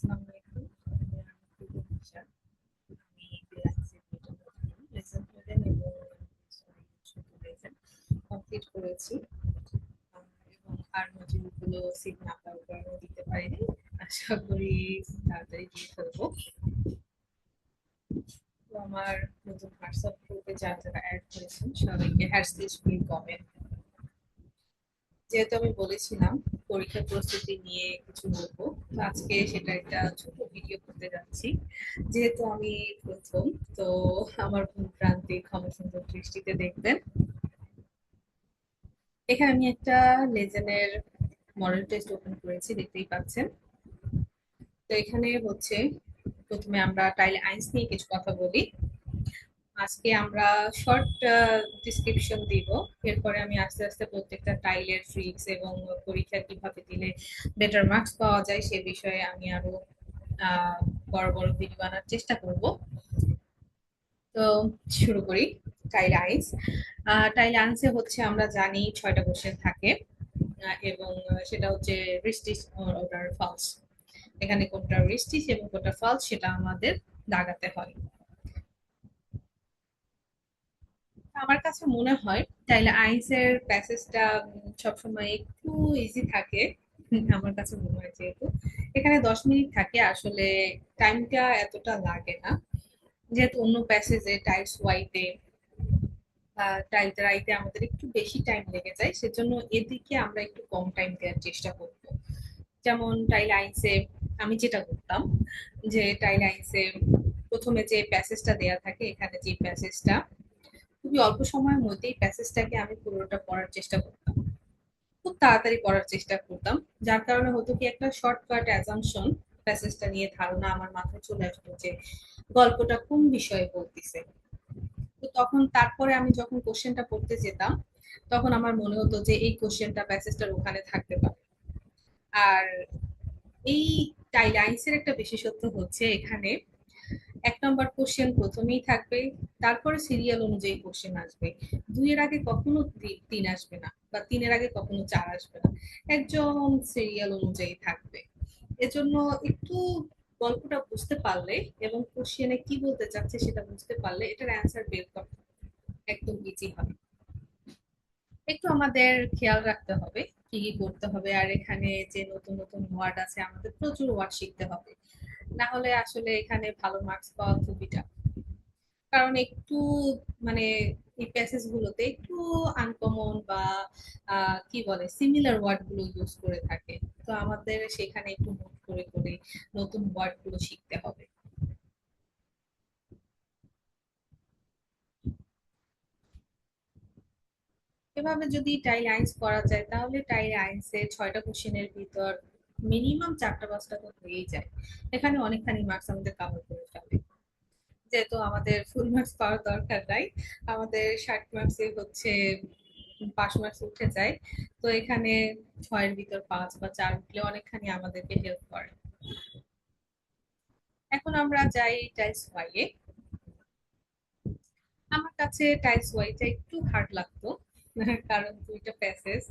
আসসালামু আলাইকুম। আমি নিশা। আমি ফ্রিল্যান্সিং লেসন প্ল্যান এবং লেসন কমপ্লিট করেছি। এবং আর মডিউলগুলো সিট না পাওয়ার কারণে দিতে পারিনি। আশা করি তাড়াতাড়ি দিয়ে ফেলবো। তো আমার নতুন হোয়াটসঅ্যাপ গ্রুপে যারা যারা অ্যাড করেছেন সবাইকে হ্যাশট্যাগ কমেন্ট। যেহেতু আমি বলেছিলাম পরীক্ষার প্রস্তুতি নিয়ে কিছু বলবো, তো আজকে সেটা একটা ছোট ভিডিও করতে যাচ্ছি। যেহেতু আমি প্রথম, তো আমার ভুল ভ্রান্তি ক্ষমা সুন্দর দৃষ্টিতে দেখবেন। এখানে আমি একটা লেজেন্ডের মডেল টেস্ট ওপেন করেছি, দেখতেই পাচ্ছেন। তো এখানে হচ্ছে প্রথমে আমরা টাইল আইন্স নিয়ে কিছু কথা বলি। আজকে আমরা শর্ট ডিসক্রিপশন দিব। এরপরে আমি আস্তে আস্তে প্রত্যেকটা টাইলের ট্রিক্স এবং পরীক্ষা কিভাবে দিলে বেটার মার্কস পাওয়া যায় সে বিষয়ে আমি আরো আহ, বড় বড় ভিডিও বানার চেষ্টা করব। তো শুরু করি। টাইল আইন্স। টাইল আইন্সে হচ্ছে আমরা জানি 6টা কোশ্চেন থাকে। এবং সেটা হচ্ছে রিস্টিস অর্ডার ফলস। এখানে কোনটা রিস্টিস এবং কোনটা ফলস সেটা আমাদের দাগাতে হয়। আমার কাছে মনে হয় তাইলে আইনসের প্যাসেজটা সবসময় একটু ইজি থাকে। আমার কাছে মনে হয় যেহেতু এখানে 10 মিনিট থাকে, আসলে টাইমটা এতটা লাগে না। যেহেতু অন্য প্যাসেজে টাইলস ওয়াইতে বা টাইল রাইতে আমাদের একটু বেশি টাইম লেগে যায়, সেজন্য এদিকে আমরা একটু কম টাইম দেওয়ার চেষ্টা করবো। যেমন টাইল আইনসে আমি যেটা করতাম, যে টাইল আইনসে প্রথমে যে প্যাসেজটা দেয়া থাকে, এখানে যে প্যাসেজটা খুবই অল্প সময়ের মধ্যেই প্যাসেজটাকে আমি পুরোটা পড়ার চেষ্টা করতাম, খুব তাড়াতাড়ি পড়ার চেষ্টা করতাম। যার কারণে হতো কি, একটা শর্টকাট অ্যাজাম্পশন প্যাসেজটা নিয়ে ধারণা আমার মাথায় চলে আসতো যে গল্পটা কোন বিষয়ে বলতিছে। তো তখন তারপরে আমি যখন কোশ্চেনটা পড়তে যেতাম, তখন আমার মনে হতো যে এই কোশ্চেনটা প্যাসেজটার ওখানে থাকতে পারে। আর এই টাইলাইন্সের একটা বিশেষত্ব হচ্ছে এখানে 1 নম্বর কোশ্চেন প্রথমেই থাকবে, তারপরে সিরিয়াল অনুযায়ী কোশ্চেন আসবে। 2 এর আগে কখনো 3 আসবে না, বা 3 এর আগে কখনো 4 আসবে না, একজন সিরিয়াল অনুযায়ী থাকবে। এজন্য একটু গল্পটা বুঝতে পারলে এবং কোশ্চেনে কি বলতে চাচ্ছে সেটা বুঝতে পারলে এটার অ্যান্সার বের করা একদম ইজি হবে। একটু আমাদের খেয়াল রাখতে হবে কি কি করতে হবে, আর এখানে যে নতুন নতুন ওয়ার্ড আছে আমাদের প্রচুর ওয়ার্ড শিখতে হবে, না হলে আসলে এখানে ভালো মার্কস পাওয়া খুবই টাফ। কারণ একটু মানে এই প্যাসেজ গুলোতে একটু আনকমন বা কি বলে সিমিলার ওয়ার্ড গুলো ইউজ করে থাকে। তো আমাদের সেখানে একটু নোট করে করে নতুন ওয়ার্ড গুলো শিখতে হবে। এভাবে যদি টাইল আইন্স করা যায় তাহলে টাইল আইন্সে 6টা কোশ্চেনের ভিতর মিনিমাম 4টা 5টা তো হয়েই যায়। এখানে অনেকখানি মার্কস আমাদের কাভার করে ফেলে। যেহেতু আমাদের ফুল মার্কস পাওয়ার দরকার নাই, আমাদের 60 মার্কসে হচ্ছে 5 মার্কস উঠে যায়। তো এখানে 6-এর ভিতর 5 বা 4 উঠলে অনেকখানি আমাদেরকে হেল্প করে। এখন আমরা যাই টাইলস ওয়াই এ। আমার কাছে টাইলস ওয়াইটা একটু হার্ড লাগতো, কারণ 2টা প্যাসেজ,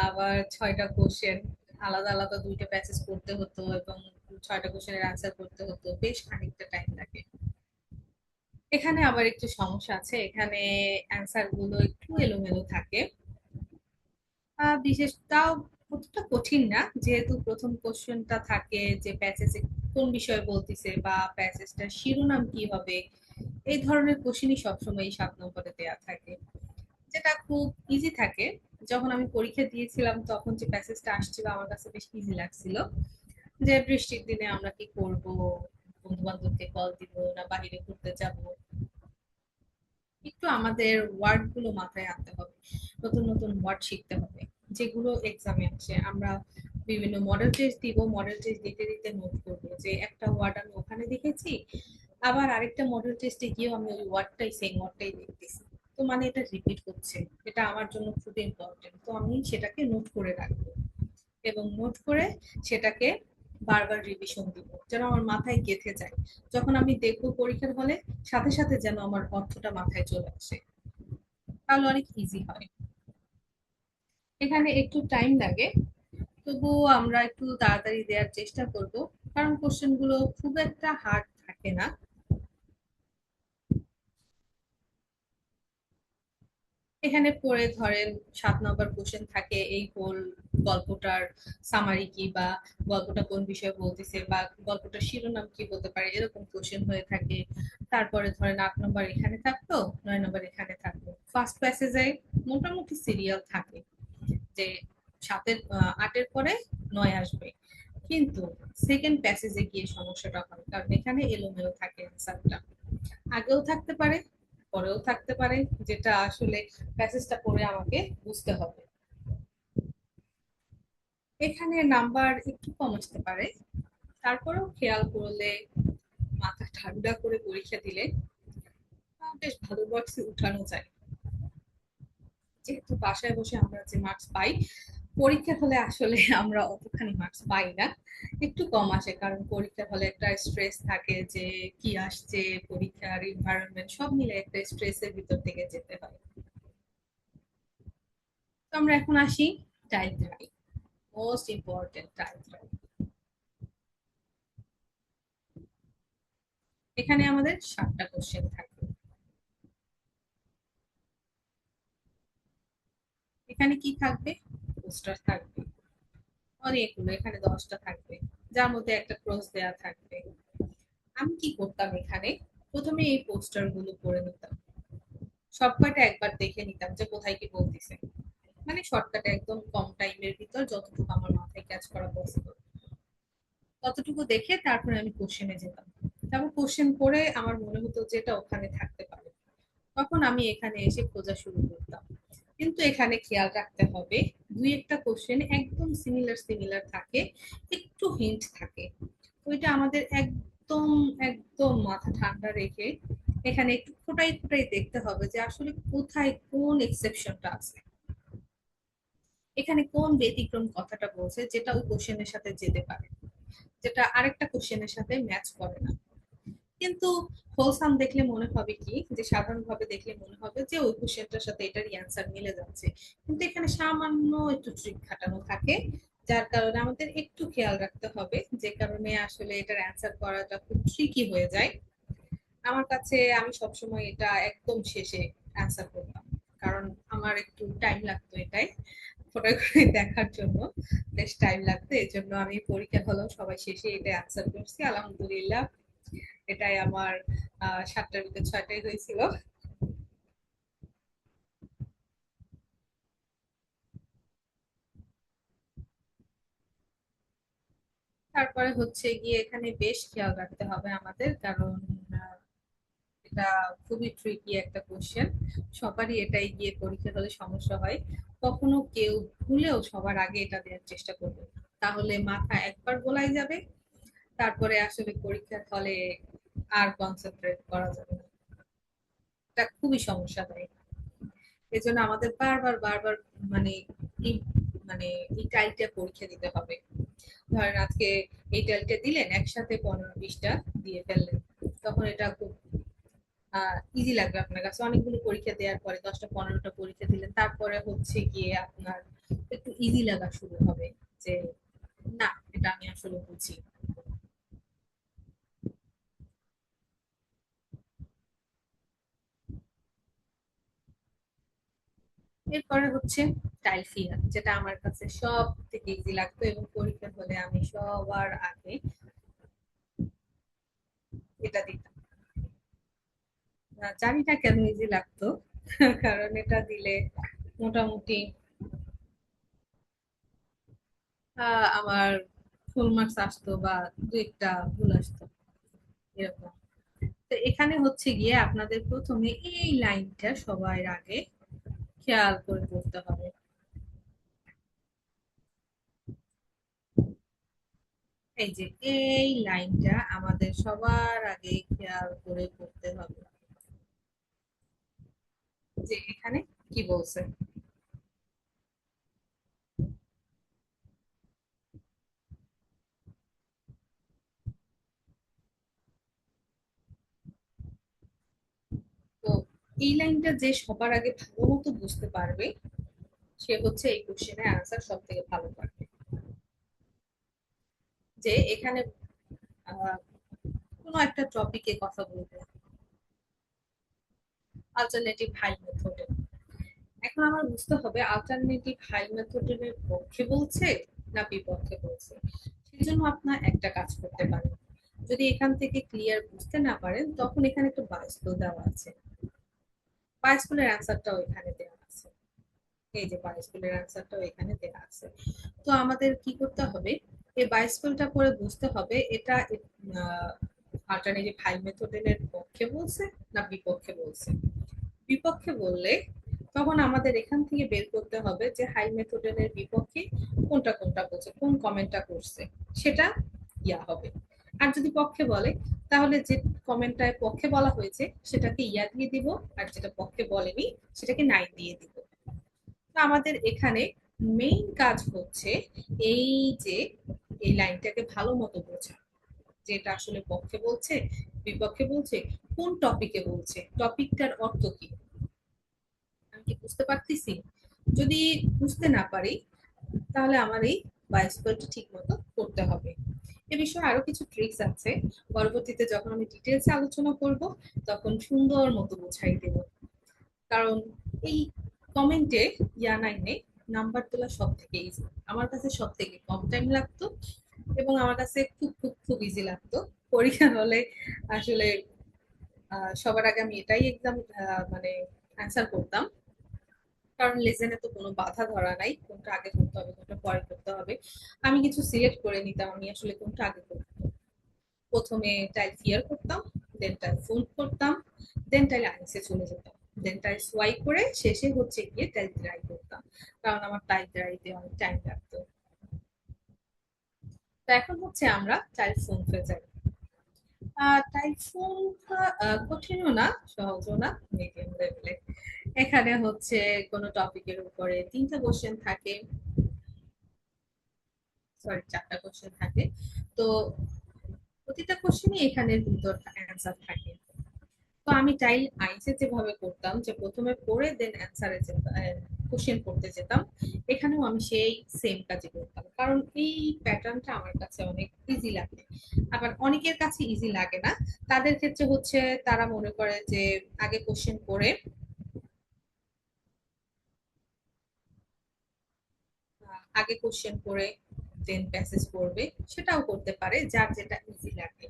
আবার 6টা কোশ্চেন, আলাদা আলাদা 2টা প্যাসেজ করতে হতো এবং 6টা কোশ্চেনের আনসার করতে হতো, বেশ খানিকটা টাইম লাগে। এখানে আবার একটু সমস্যা আছে, এখানে অ্যান্সার গুলো একটু এলোমেলো থাকে। বিশেষ তাও অতটা কঠিন না, যেহেতু প্রথম কোশ্চেনটা থাকে যে প্যাসেজে কোন বিষয়ে বলতিছে বা প্যাসেজটার শিরোনাম কি হবে। এই ধরনের কোশ্চেনই সবসময় 7 নম্বরে দেয়া থাকে, যেটা খুব ইজি থাকে। যখন আমি পরীক্ষা দিয়েছিলাম তখন যে প্যাসেজটা আসছিল আমার কাছে বেশ ইজি লাগছিল, যে বৃষ্টির দিনে আমরা কি করব, বন্ধু বান্ধবকে কল দিব না বাহিরে ঘুরতে যাব। একটু আমাদের ওয়ার্ড গুলো মাথায় আনতে হবে, নতুন নতুন ওয়ার্ড শিখতে হবে যেগুলো এক্সামে আসে। আমরা বিভিন্ন মডেল টেস্ট দিব, মডেল টেস্ট দিতে দিতে নোট করবো যে একটা ওয়ার্ড আমি ওখানে দেখেছি, আবার আরেকটা মডেল টেস্টে গিয়েও আমি ওই ওয়ার্ডটাই সেম ওয়ার্ডটাই দেখতেছি। তো মানে এটা রিপিট হচ্ছে, এটা আমার জন্য খুব ইম্পর্টেন্ট, তো আমি সেটাকে নোট করে রাখবো এবং নোট করে সেটাকে বারবার রিভিশন দিব যেন আমার মাথায় গেঁথে যায়। যখন আমি দেখবো পরীক্ষার হলে, সাথে সাথে যেন আমার অর্থটা মাথায় চলে আসে, তাহলে অনেক ইজি হয়। এখানে একটু টাইম লাগে, তবুও আমরা একটু তাড়াতাড়ি দেওয়ার চেষ্টা করব। কারণ কোশ্চেন গুলো খুব একটা হার্ড থাকে না। এখানে পড়ে ধরেন 7 নম্বর কোশ্চেন থাকে এই হোল গল্পটার সামারি কি, বা গল্পটা কোন বিষয়ে বলতেছে, বা গল্পটার শিরোনাম কি হতে পারে, এরকম কোশ্চেন হয়ে থাকে। তারপরে ধরেন 8 নম্বর এখানে থাকতো, 9 নম্বর এখানে থাকতো। ফার্স্ট প্যাসেজে মোটামুটি সিরিয়াল থাকে যে আটের পরে 9 আসবে, কিন্তু সেকেন্ড প্যাসেজে গিয়ে সমস্যাটা হয়, কারণ এখানে এলোমেলো থাকে অ্যান্সারটা। আগেও থাকতে পারে, পরেও থাকতে পারে, যেটা আসলে প্যাসেজটা পড়ে আমাকে বুঝতে হবে। এখানে নাম্বার একটু কম আসতে পারে, তারপরেও খেয়াল করলে, মাথা ঠান্ডা করে পরীক্ষা দিলে বেশ ভালো মার্কস উঠানো যায়। যেহেতু বাসায় বসে আমরা যে মার্কস পাই, পরীক্ষার হলে আসলে আমরা অতখানি মার্কস পাই না, একটু কম আসে। কারণ পরীক্ষার হলে একটা স্ট্রেস থাকে যে কি আসছে, পরীক্ষার এনভায়রনমেন্ট সব মিলে একটা স্ট্রেসের ভিতর থেকে যেতে হয়। তো আমরা এখন আসি type right, most important type right. এখানে আমাদের 7টা কোশ্চেন থাকে। এখানে কি থাকবে? পোস্টার থাকবে অনেকগুলো, এখানে 10টা থাকবে, যার মধ্যে একটা ক্রস দেয়া থাকবে। আমি কি করতাম এখানে, প্রথমে এই পোস্টার গুলো পড়ে নিতাম, সব কয়টা একবার দেখে নিতাম যে কোথায় কি বলতেছে। মানে শর্টকাটে একদম কম টাইমের ভিতর যতটুকু আমার মাথায় ক্যাচ করা পসিবল, ততটুকু দেখে তারপরে আমি কোশ্চেনে যেতাম। তারপর কোশ্চেন পড়ে আমার মনে হতো যে এটা ওখানে থাকতে পারে, তখন আমি এখানে এসে খোঁজা শুরু করতাম। কিন্তু এখানে খেয়াল রাখতে হবে, দুই একটা কোশ্চেন একদম সিমিলার সিমিলার থাকে, একটু হিন্ট থাকে। ওইটা আমাদের একদম একদম মাথা ঠান্ডা রেখে এখানে একটু খোটাই খোটাই দেখতে হবে যে আসলে কোথায় কোন এক্সেপশনটা আছে, এখানে কোন ব্যতিক্রম কথাটা বলছে যেটা ওই কোশ্চেনের সাথে যেতে পারে, যেটা আরেকটা কোশ্চেনের সাথে ম্যাচ করে না। কিন্তু হোলসাম দেখলে মনে হবে কি, যে সাধারণভাবে দেখলে মনে হবে যে ওই কোশ্চেনটার সাথে এটারই অ্যান্সার মিলে যাচ্ছে, কিন্তু এখানে সামান্য একটু ট্রিক খাটানো থাকে, যার কারণে আমাদের একটু খেয়াল রাখতে হবে, যে কারণে আসলে এটার অ্যান্সার করাটা খুব ট্রিকি হয়ে যায়। আমার কাছে আমি সবসময় এটা একদম শেষে অ্যান্সার করতাম, কারণ আমার একটু টাইম লাগতো এটাই ফটো করে দেখার জন্য, বেশ টাইম লাগতো। এই জন্য আমি পরীক্ষা হলেও সবাই শেষে এটা অ্যান্সার করছি, আলহামদুলিল্লাহ। এটাই আমার 7টার ভিতরে 6টাই হয়েছিল। তারপরে হচ্ছে গিয়ে এখানে বেশ খেয়াল রাখতে হবে আমাদের, কারণ আহ, এটা খুবই ট্রিকি একটা কোশ্চেন, সবারই এটাই গিয়ে পরীক্ষা হলে সমস্যা হয়। কখনো কেউ ভুলেও সবার আগে এটা দেওয়ার চেষ্টা করবে না। তাহলে মাথা একবার গোলাই যাবে, তারপরে আসলে পরীক্ষার হলে আর কনসেন্ট্রেট করা যাবে না। এটা খুবই সমস্যা দেয়। এজন্য আমাদের বারবার বারবার মানে এই মানে এই টাইলটা পরীক্ষা দিতে হবে। ধরেন আজকে এই টাইলটা দিলেন, একসাথে 15-20টা দিয়ে ফেললেন, তখন এটা খুব ইজি লাগবে আপনার কাছে। অনেকগুলো পরীক্ষা দেওয়ার পরে 10টা 15টা পরীক্ষা দিলেন, তারপরে হচ্ছে গিয়ে আপনার একটু ইজি লাগা শুরু হবে, যে না, এটা আমি আসলে বুঝি। এরপরে হচ্ছে টাইল ফিগার, যেটা আমার কাছে সব থেকে ইজি লাগতো, এবং পরীক্ষা হলে আমি সবার আগে এটা দিতাম। জানি না কেন ইজি লাগতো, কারণ এটা দিলে মোটামুটি আমার ফুল মার্কস আসতো, বা দু একটা ভুল আসতো, এরকম। তো এখানে হচ্ছে গিয়ে আপনাদের প্রথমে এই লাইনটা সবার আগে খেয়াল করে পড়তে হবে। এই যে এই লাইনটা আমাদের সবার আগে খেয়াল করে পড়তে হবে, যে এখানে কি বলছে। তো এই লাইনটা যে সবার আগে ভালো মতো বুঝতে পারবে, সে হচ্ছে এই কোশ্চেনের আনসার সব থেকে ভালো পারবে। যে এখানে একটা টপিকে কথা বলবো, অল্টারনেটিভ হাই মেথড। এখন আমার বুঝতে হবে অল্টারনেটিভ হাই মেথডের পক্ষে বলছে না বিপক্ষে বলছে। সেজন্য আপনার একটা কাজ করতে পারেন, যদি এখান থেকে ক্লিয়ার বুঝতে না পারেন তখন এখানে একটা বায়োস্কোল দেওয়া আছে, বায়োস্কোলের অ্যান্সারটাও এখানে দেওয়া আছে। এই যে বায়োস্কোলের অ্যান্সারটাও এখানে দেওয়া আছে। তো আমাদের কি করতে হবে, এই বায়োস্কোলটা পরে বুঝতে হবে এটা অল্টারনেটিভ হাই মেথডের পক্ষে বলছে না বিপক্ষে বলছে। বিপক্ষে বললে তখন আমাদের এখান থেকে বের করতে হবে যে হাই মেথডের বিপক্ষে কোনটা কোনটা বলছে, কোন কমেন্টটা করছে, সেটা ইয়া হবে। আর যদি পক্ষে বলে তাহলে যে কমেন্টটায় পক্ষে বলা হয়েছে সেটাকে ইয়া দিয়ে দিব, আর যেটা পক্ষে বলেনি সেটাকে নাই দিয়ে দিব। তো আমাদের এখানে মেইন কাজ হচ্ছে এই যে এই লাইনটাকে ভালো মতো বোঝা, যেটা আসলে পক্ষে বলছে বিপক্ষে বলছে, কোন টপিকে বলছে, টপিকটার অর্থ কি, আমি কি বুঝতে পারতেছি। যদি বুঝতে না পারি তাহলে আমার এই বায়োস্কোলটা ঠিক মতো করতে হবে। এ বিষয়ে আরো কিছু ট্রিক্স আছে, পরবর্তীতে যখন আমি ডিটেলসে আলোচনা করব তখন সুন্দর মতো বুঝাই দেব। কারণ এই কমেন্টে ইয়া নাইনে নাম্বার তোলা সব থেকে ইজি, আমার কাছে সব থেকে কম টাইম লাগতো এবং আমার কাছে খুব খুব খুব ইজি লাগতো। পরীক্ষা হলে আসলে সবার আগে আমি এটাই এক্সাম মানে অ্যান্সার করতাম, কারণ লেসনে তো কোনো বাধা ধরা নাই, কোনটা আগে করতে হবে কোনটা পরে করতে হবে। আমি কিছু সিলেক্ট করে নিতাম আমি আসলে কোনটা আগে করতে। প্রথমে টাইল ক্লিয়ার করতাম, দেন টাইল ফোল্ড করতাম, দেন টাইল আইসে চলে যেতাম, দেন টাইল সোয়াইপ করে শেষে হচ্ছে গিয়ে টাইল ড্রাই করতাম, কারণ আমার টাইল ড্রাইতে অনেক টাইম লাগতো। তো এখন হচ্ছে আমরা টাইল ফোল্ডে যাই। টাইল ফোল্ড কঠিনও না সহজও না, মিডিয়াম লেভেলে। এখানে হচ্ছে কোনো টপিকের উপরে তিনটা কোশ্চেন থাকে, সরি চারটা কোশ্চেন থাকে। তো প্রতিটা কোশ্চেনই এখানের ভিতর অ্যান্সার থাকে। তো আমি টাইল আইসে যেভাবে করতাম যে প্রথমে পড়ে দেন অ্যান্সারে যেতাম, কোশ্চেন করতে যেতাম, এখানেও আমি সেই সেম কাজই করতাম, কারণ এই প্যাটার্নটা আমার কাছে অনেক ইজি লাগে। আবার অনেকের কাছে ইজি লাগে না, তাদের ক্ষেত্রে হচ্ছে তারা মনে করে যে আগে কোশ্চেন করে আগে কোশ্চেন করে দেন প্যাসেজ করবে, সেটাও করতে পারে যার যেটা ইজি লাগে।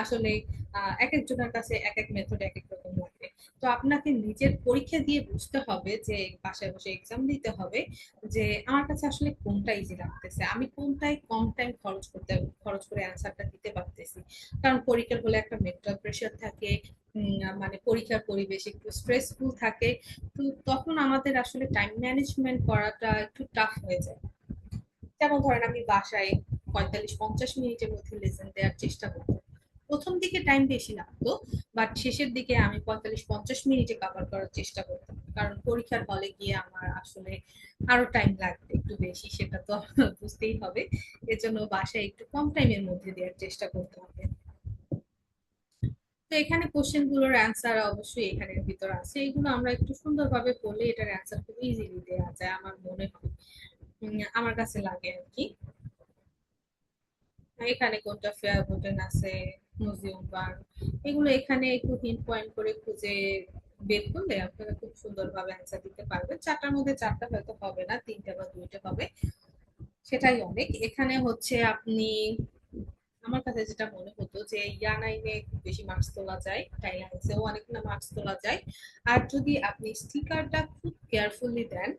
আসলে এক একজনের কাছে এক এক মেথড এক এক রকম লাগে। তো আপনাকে নিজের পরীক্ষা দিয়ে বুঝতে হবে, যে বাসায় বসে এক্সাম দিতে হবে, যে আমার কাছে আসলে কোনটা ইজি লাগতেছে, আমি কোনটায় কম টাইম খরচ করে অ্যান্সারটা দিতে পারতেছি। কারণ পরীক্ষার হলে একটা মেন্টাল প্রেশার থাকে, মানে পরীক্ষার পরিবেশ একটু স্ট্রেসফুল থাকে। তো তখন আমাদের আসলে টাইম ম্যানেজমেন্ট করাটা একটু টাফ হয়ে যায়। যেমন ধরেন আমি বাসায় 45-50 মিনিটের মধ্যে লেসন দেওয়ার চেষ্টা করবো, প্রথম দিকে টাইম বেশি লাগতো, বাট শেষের দিকে আমি 45-50 মিনিটে কভার করার চেষ্টা করতাম, কারণ পরীক্ষার হলে গিয়ে আমার আসলে আরো টাইম লাগবে একটু বেশি, সেটা তো বুঝতেই হবে। এজন্য বাসায় একটু কম টাইমের মধ্যে দেওয়ার চেষ্টা করতে হবে। তো এখানে কোশ্চেন গুলোর অ্যান্সার অবশ্যই এখানের ভিতর আছে, এগুলো আমরা একটু সুন্দরভাবে পড়লে এটার অ্যান্সার খুব ইজিলি দেওয়া যায় আমার মনে হয়। আমার কাছে লাগে আর কি। এখানে কোনটা ফেয়ার বুটেন আছে, মিউজিয়াম পার্ক, এগুলো এখানে একটু হিন্ট পয়েন্ট করে খুঁজে বের করলে আপনারা খুব সুন্দরভাবে অ্যান্সার দিতে পারবেন। চারটার মধ্যে চারটা হয়তো হবে না, তিনটা বা দুইটা হবে, সেটাই অনেক। এখানে হচ্ছে আপনি, আমার কাছে যেটা মনে হতো যে ইয়ানাইনে খুব বেশি মার্কস তোলা যায়, টাইলাইন্সেও অনেকগুলো মার্কস তোলা যায়। আর যদি আপনি স্টিকারটা খুব কেয়ারফুলি দেন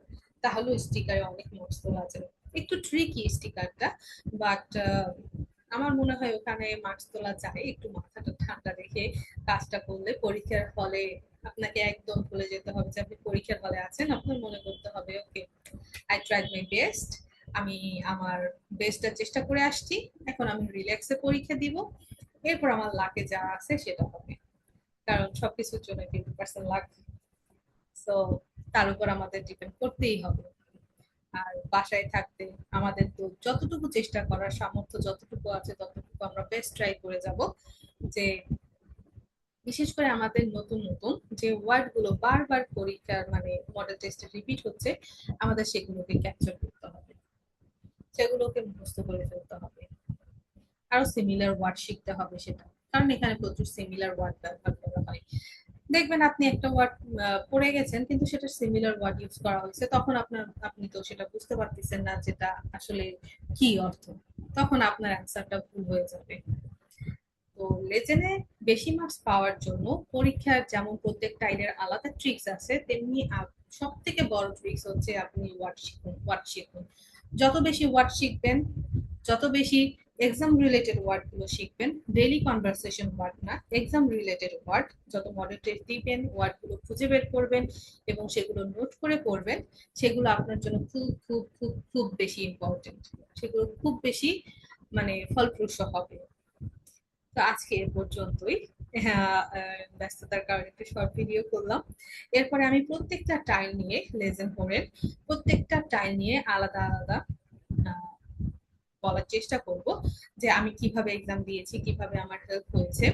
তাহলে স্টিকারে অনেক মার্কস তোলা যায়। একটু ট্রিকি স্টিকারটা, বাট আমার মনে হয় ওখানে মার্কস তোলা যায় একটু মাথাটা ঠান্ডা রেখে কাজটা করলে। পরীক্ষার হলে আপনাকে একদম ভুলে যেতে হবে যে আপনি পরীক্ষার হলে আছেন, আপনার মনে করতে হবে okay I tried my best, আমি আমার বেস্টটা চেষ্টা করে আসছি, এখন আমি রিল্যাক্সে পরীক্ষা দিব, এরপর আমার লাকে যা আছে সেটা হবে। কারণ সবকিছুর জন্য 50% লাক, সো তার উপর আমাদের ডিপেন্ড করতেই হবে। আর বাসায় থাকতে আমাদের তো যতটুকু চেষ্টা করার সামর্থ্য যতটুকু আছে ততটুকু আমরা বেস্ট ট্রাই করে যাব, যে বিশেষ করে আমাদের নতুন নতুন যে ওয়ার্ড গুলো বারবার পরীক্ষার মানে মডেল টেস্টে রিপিট হচ্ছে, আমাদের সেগুলোকে ক্যাপচার করতে হবে, সেগুলোকে মুখস্থ করে ফেলতে হবে, আরো সিমিলার ওয়ার্ড শিখতে হবে সেটা। কারণ এখানে প্রচুর সিমিলার ওয়ার্ড ব্যবহার করা হয়। দেখবেন আপনি একটা ওয়ার্ড পড়ে গেছেন কিন্তু সেটা সিমিলার ওয়ার্ড ইউজ করা হয়েছে, তখন আপনি তো সেটা বুঝতে পারতেছেন না যেটা আসলে কি অর্থ, তখন আপনার অ্যান্সারটা ভুল হয়ে যাবে। তো লেজেনে বেশি মার্কস পাওয়ার জন্য পরীক্ষার যেমন প্রত্যেকটা আইনের আলাদা ট্রিক্স আছে, তেমনি সব থেকে বড় ট্রিক্স হচ্ছে আপনি ওয়ার্ড শিখুন। যত বেশি ওয়ার্ড শিখবেন, যত বেশি এক্সাম রিলেটেড ওয়ার্ড গুলো শিখবেন, ডেইলি কনভারসেশন ওয়ার্ড না, এক্সাম রিলেটেড ওয়ার্ড, যত মডারেট দিবেন, ওয়ার্ড গুলো খুঁজে বের করবেন এবং সেগুলো নোট করে পড়বেন, সেগুলো আপনার জন্য খুব খুব খুব খুব বেশি ইম্পর্টেন্ট, সেগুলো খুব বেশি মানে ফলপ্রসূ হবে। তো আজকে এ পর্যন্তই। হ্যাঁ, ব্যস্ততার কারণে একটু শর্ট ভিডিও করলাম। এরপরে আমি প্রত্যেকটা টাইম নিয়ে, লেসন ফোরের প্রত্যেকটা টাইম নিয়ে আলাদা আলাদা আহ, বলার চেষ্টা করব যে আমি কিভাবে এক্সাম দিয়েছি, কিভাবে আমার হেল্প হয়েছে।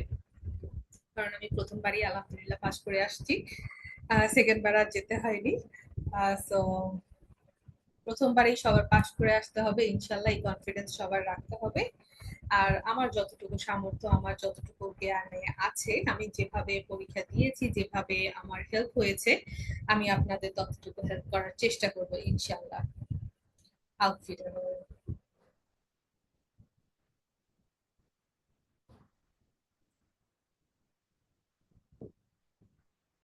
কারণ আমি প্রথমবারই আলহামদুলিল্লাহ পাশ করে আসছি, সেকেন্ড বার আর যেতে হয়নি। সো প্রথমবারই সবার পাশ করে আসতে হবে ইনশাল্লাহ, এই কনফিডেন্স সবার রাখতে হবে। আর আমার যতটুকু সামর্থ্য, আমার যতটুকু জ্ঞানে আছে, আমি যেভাবে পরীক্ষা দিয়েছি, যেভাবে আমার হেল্প হয়েছে, আমি আপনাদের ততটুকু হেল্প করার চেষ্টা করবো ইনশাল্লাহ। আলফিডার